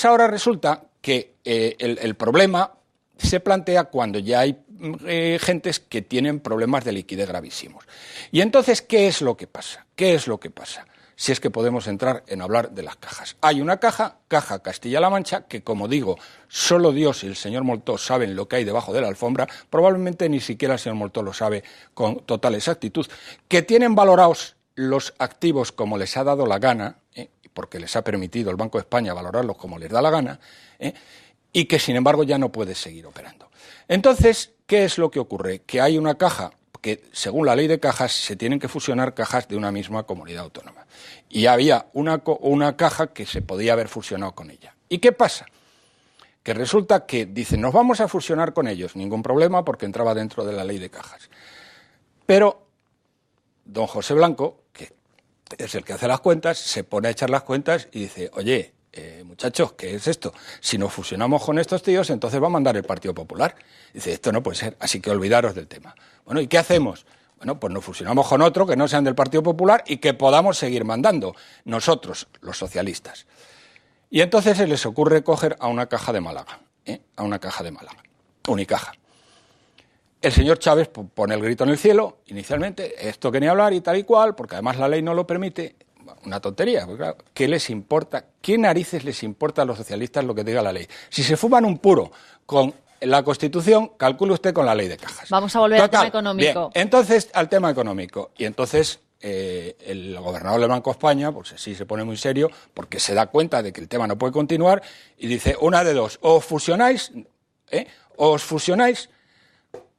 ahora resulta que el problema se plantea cuando ya hay gentes que tienen problemas de liquidez gravísimos. Y entonces, ¿qué es lo que pasa? ¿Qué es lo que pasa? Si es que podemos entrar en hablar de las cajas. Hay una caja, Caja Castilla-La Mancha, que, como digo, solo Dios y el señor Moltó saben lo que hay debajo de la alfombra, probablemente ni siquiera el señor Moltó lo sabe con total exactitud, que tienen valorados los activos como les ha dado la gana, porque les ha permitido el Banco de España valorarlos como les da la gana, y que, sin embargo, ya no puede seguir operando. Entonces, ¿qué es lo que ocurre? Que hay una caja que, según la ley de cajas, se tienen que fusionar cajas de una misma comunidad autónoma. Y había una caja que se podía haber fusionado con ella. ¿Y qué pasa? Que resulta que dicen, nos vamos a fusionar con ellos, ningún problema, porque entraba dentro de la ley de cajas. Pero don José Blanco, que es el que hace las cuentas, se pone a echar las cuentas y dice, oye, muchachos, ¿qué es esto? Si nos fusionamos con estos tíos, entonces va a mandar el Partido Popular. Dice, esto no puede ser, así que olvidaros del tema. Bueno, ¿y qué hacemos? Bueno, pues nos fusionamos con otro que no sean del Partido Popular y que podamos seguir mandando, nosotros, los socialistas. Y entonces se les ocurre coger a una caja de Málaga, a una caja de Málaga, Unicaja. El señor Chávez pone el grito en el cielo, inicialmente, esto que ni hablar y tal y cual, porque además la ley no lo permite. Una tontería, porque claro, ¿qué les importa? ¿Qué narices les importa a los socialistas lo que diga la ley? Si se fuman un puro con la Constitución, calcule usted con la ley de cajas. Vamos a volver al tema económico. Bien, entonces, al tema económico. Y entonces, el gobernador del Banco de España, pues sí se pone muy serio, porque se da cuenta de que el tema no puede continuar, y dice, una de dos, o os fusionáis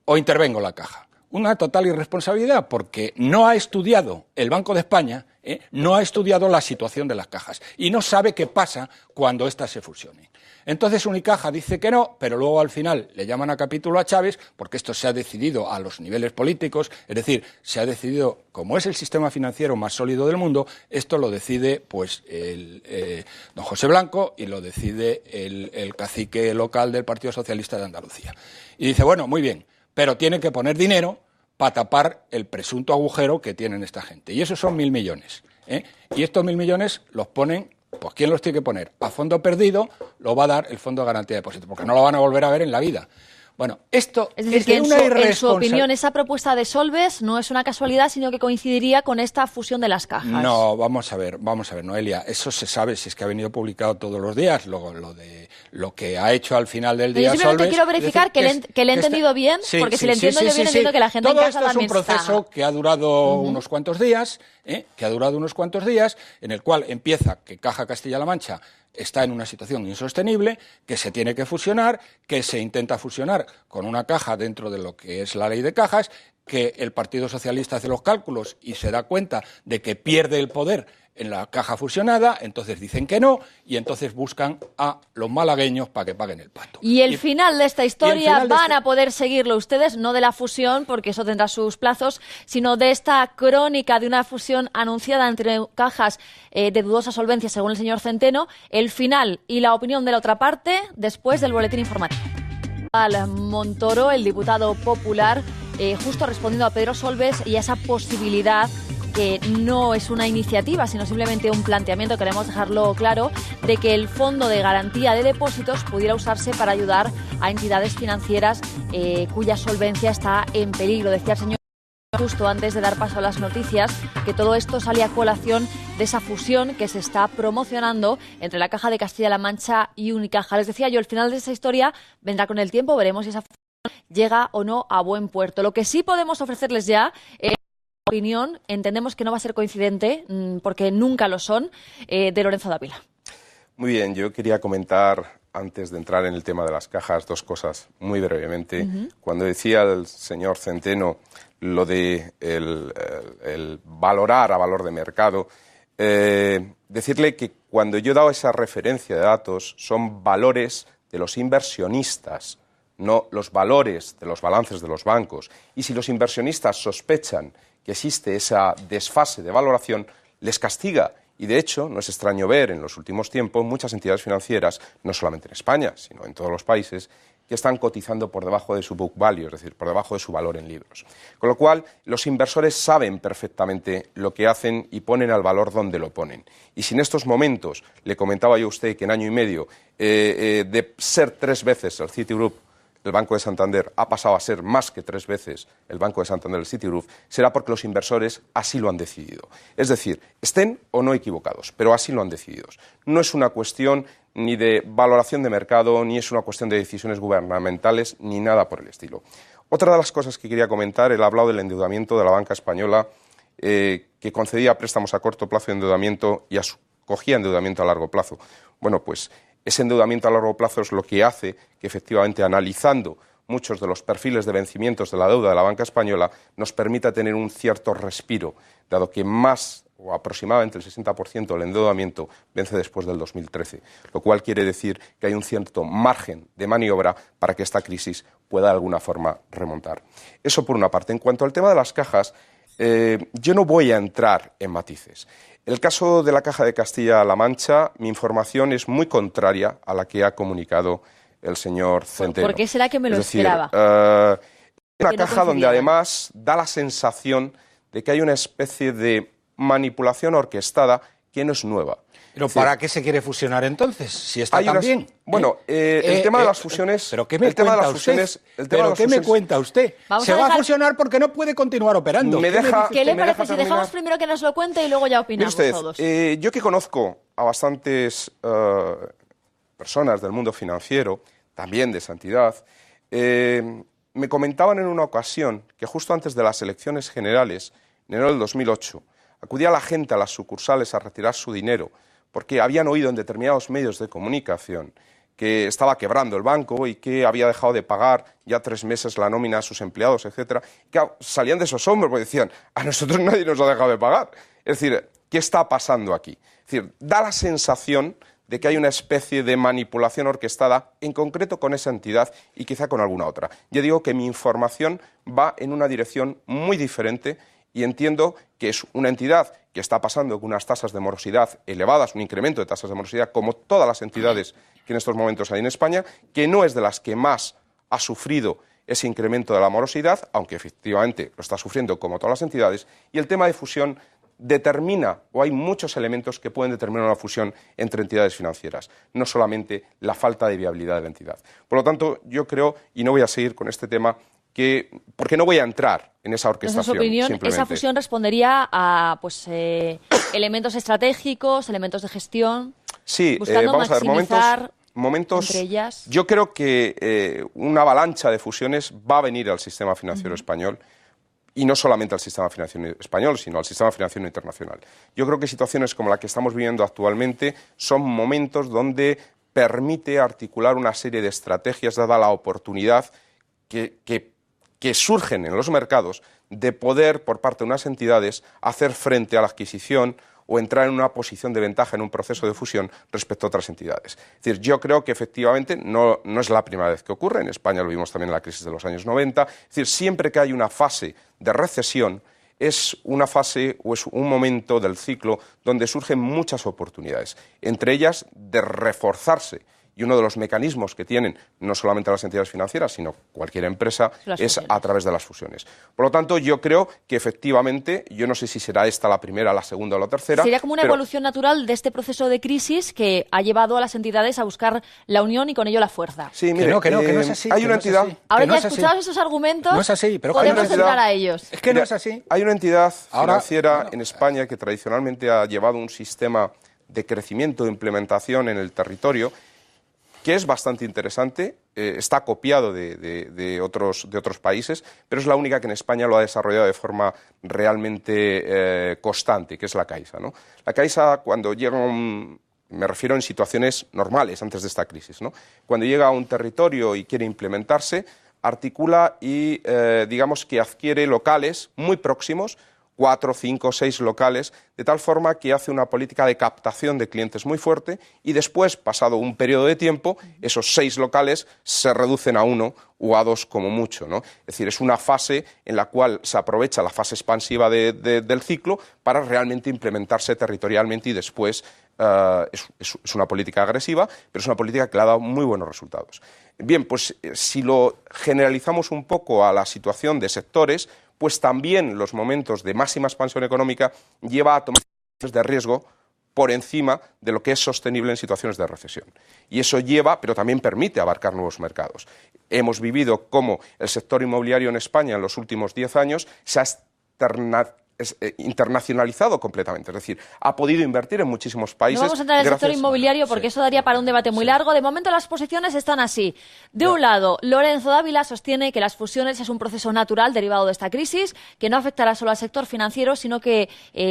o intervengo la caja. Una total irresponsabilidad, porque no ha estudiado el Banco de España, no ha estudiado la situación de las cajas y no sabe qué pasa cuando éstas se fusionen. Entonces Unicaja dice que no, pero luego al final le llaman a capítulo a Chávez, porque esto se ha decidido a los niveles políticos, es decir, se ha decidido, como es el sistema financiero más sólido del mundo, esto lo decide pues don José Blanco y lo decide el cacique local del Partido Socialista de Andalucía. Y dice, bueno, muy bien, pero tiene que poner dinero para tapar el presunto agujero que tienen esta gente. Y esos son 1.000 millones. Y estos 1.000 millones los ponen, pues ¿quién los tiene que poner? A fondo perdido lo va a dar el Fondo de Garantía de Depósitos, porque no lo van a volver a ver en la vida. Bueno, esto es decir, que en su opinión, esa propuesta de Solbes no es una casualidad, sino que coincidiría con esta fusión de las cajas. No, vamos a ver, Noelia, eso se sabe, si es que ha venido publicado todos los días, luego lo que ha hecho al final del día Solbes. Yo simplemente quiero verificar que le he entendido bien, porque si le entiendo yo bien, entiendo que la gente en casa también está. Todo esto es un proceso que ha durado unos cuantos días, en el cual empieza que Caja Castilla-La Mancha está en una situación insostenible, que se tiene que fusionar, que se intenta fusionar con una caja dentro de lo que es la ley de cajas, que el Partido Socialista hace los cálculos y se da cuenta de que pierde el poder en la caja fusionada, entonces dicen que no, y entonces buscan a los malagueños para que paguen el pato. Y el final de esta historia van a poder seguirlo ustedes, no de la fusión, porque eso tendrá sus plazos, sino de esta crónica de una fusión anunciada entre cajas de dudosa solvencia, según el señor Centeno, el final y la opinión de la otra parte, después del boletín informativo. Montoro, el diputado popular, justo respondiendo a Pedro Solbes y a esa posibilidad que no es una iniciativa, sino simplemente un planteamiento, queremos dejarlo claro, de que el Fondo de Garantía de Depósitos pudiera usarse para ayudar a entidades financieras cuya solvencia está en peligro. Decía el señor justo antes de dar paso a las noticias que todo esto sale a colación de esa fusión que se está promocionando entre la Caja de Castilla-La Mancha y Unicaja. Les decía yo, el final de esa historia vendrá con el tiempo, veremos si esa fusión llega o no a buen puerto. Lo que sí podemos ofrecerles ya opinión, entendemos que no va a ser coincidente, porque nunca lo son, de Lorenzo Dávila. Muy bien, yo quería comentar, antes de entrar en el tema de las cajas, dos cosas muy brevemente. Cuando decía el señor Centeno lo de el valorar a valor de mercado, decirle que cuando yo he dado esa referencia de datos son valores de los inversionistas, no los valores de los balances de los bancos. Y si los inversionistas sospechan que existe esa desfase de valoración, les castiga. Y, de hecho, no es extraño ver en los últimos tiempos muchas entidades financieras, no solamente en España, sino en todos los países, que están cotizando por debajo de su book value, es decir, por debajo de su valor en libros. Con lo cual, los inversores saben perfectamente lo que hacen y ponen al valor donde lo ponen. Y si en estos momentos, le comentaba yo a usted que en año y medio, de ser 3 veces el Citigroup, el Banco de Santander, ha pasado a ser más que 3 veces el Banco de Santander, el Citigroup, será porque los inversores así lo han decidido. Es decir, estén o no equivocados, pero así lo han decidido. No es una cuestión ni de valoración de mercado, ni es una cuestión de decisiones gubernamentales, ni nada por el estilo. Otra de las cosas que quería comentar, él ha hablado del endeudamiento de la banca española, que concedía préstamos a corto plazo de endeudamiento y cogía endeudamiento a largo plazo. Bueno, pues ese endeudamiento a largo plazo es lo que hace que, efectivamente, analizando muchos de los perfiles de vencimientos de la deuda de la banca española, nos permita tener un cierto respiro, dado que más o aproximadamente el 60% del endeudamiento vence después del 2013, lo cual quiere decir que hay un cierto margen de maniobra para que esta crisis pueda de alguna forma remontar. Eso por una parte. En cuanto al tema de las cajas, yo no voy a entrar en matices. El caso de la Caja de Castilla-La Mancha, mi información es muy contraria a la que ha comunicado el señor Centeno. ¿Por qué será que me lo esperaba? Una caja donde además da la sensación de que hay una especie de manipulación orquestada que no es nueva. ¿Pero para qué se quiere fusionar entonces? Si está tan bien. Bueno, el tema de las fusiones... ¿Pero qué me cuenta usted? Se va a fusionar porque no puede continuar operando. ¿Qué le parece si dejamos primero que nos lo cuente y luego ya opinamos todos? Yo que conozco a bastantes personas del mundo financiero, también de Santidad, me comentaban en una ocasión que justo antes de las elecciones generales, en enero del 2008, acudía la gente a las sucursales a retirar su dinero porque habían oído en determinados medios de comunicación que estaba quebrando el banco y que había dejado de pagar ya 3 meses la nómina a sus empleados, etcétera, que salían de esos hombros porque decían, a nosotros nadie nos ha dejado de pagar. Es decir, ¿qué está pasando aquí? Es decir, da la sensación de que hay una especie de manipulación orquestada, en concreto con esa entidad y quizá con alguna otra. Yo digo que mi información va en una dirección muy diferente y entiendo que es una entidad que está pasando con unas tasas de morosidad elevadas, un incremento de tasas de morosidad, como todas las entidades que en estos momentos hay en España, que no es de las que más ha sufrido ese incremento de la morosidad, aunque efectivamente lo está sufriendo como todas las entidades, y el tema de fusión determina, o hay muchos elementos que pueden determinar una fusión entre entidades financieras, no solamente la falta de viabilidad de la entidad. Por lo tanto, yo creo, y no voy a seguir con este tema, porque no voy a entrar en esa orquestación. En su opinión, esa fusión respondería a elementos estratégicos, elementos de gestión, sí, buscando vamos a ver, maximizar momentos entre ellas. Yo creo que una avalancha de fusiones va a venir al sistema financiero español, y no solamente al sistema financiero español, sino al sistema financiero internacional. Yo creo que situaciones como la que estamos viviendo actualmente son momentos donde permite articular una serie de estrategias, dada la oportunidad que surgen en los mercados de poder, por parte de unas entidades, hacer frente a la adquisición o entrar en una posición de ventaja en un proceso de fusión respecto a otras entidades. Es decir, yo creo que efectivamente no es la primera vez que ocurre, en España lo vimos también en la crisis de los años 90, es decir, siempre que hay una fase de recesión, es una fase o es un momento del ciclo donde surgen muchas oportunidades, entre ellas de reforzarse. Y uno de los mecanismos que tienen no solamente las entidades financieras, sino cualquier empresa, es a través de las fusiones. Por lo tanto, yo creo que efectivamente, yo no sé si será esta la primera, la segunda o la tercera. Sería como una evolución natural de este proceso de crisis que ha llevado a las entidades a buscar la unión y con ello la fuerza. Sí, mire, que no es así. Hay una entidad... Ahora ya escuchados esos argumentos, no es así, pero podemos entrar a ellos. Es que no es así. Hay una entidad financiera en España que tradicionalmente ha llevado un sistema de crecimiento e implementación en el territorio que es bastante interesante, está copiado de otros países, pero es la única que en España lo ha desarrollado de forma realmente constante, que es la Caixa, ¿no? La Caixa, cuando llega me refiero en situaciones normales, antes de esta crisis, ¿no? Cuando llega a un territorio y quiere implementarse, articula y digamos que adquiere locales muy próximos, 4, 5, 6 locales, de tal forma que hace una política de captación de clientes muy fuerte y después, pasado un periodo de tiempo, esos 6 locales se reducen a 1 o a 2 como mucho, ¿no? Es decir, es una fase en la cual se aprovecha la fase expansiva del ciclo para realmente implementarse territorialmente y después es una política agresiva, pero es una política que le ha dado muy buenos resultados. Bien, pues si lo generalizamos un poco a la situación de sectores, pues también los momentos de máxima expansión económica lleva a tomar decisiones de riesgo por encima de lo que es sostenible en situaciones de recesión. Y eso lleva, pero también permite abarcar nuevos mercados. Hemos vivido cómo el sector inmobiliario en España en los últimos 10 años se ha internacionalizado completamente, es decir, ha podido invertir en muchísimos países. No vamos a entrar en el sector inmobiliario porque eso daría para un debate muy largo. De momento las posiciones están así. De un lado, Lorenzo Dávila sostiene que las fusiones es un proceso natural derivado de esta crisis, que no afectará solo al sector financiero, sino que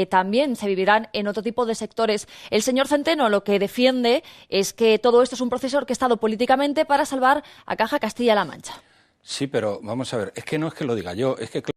también se vivirán en otro tipo de sectores. El señor Centeno lo que defiende es que todo esto es un proceso orquestado políticamente para salvar a Caja Castilla-La Mancha. Sí, pero vamos a ver, es que no es que lo diga yo, es que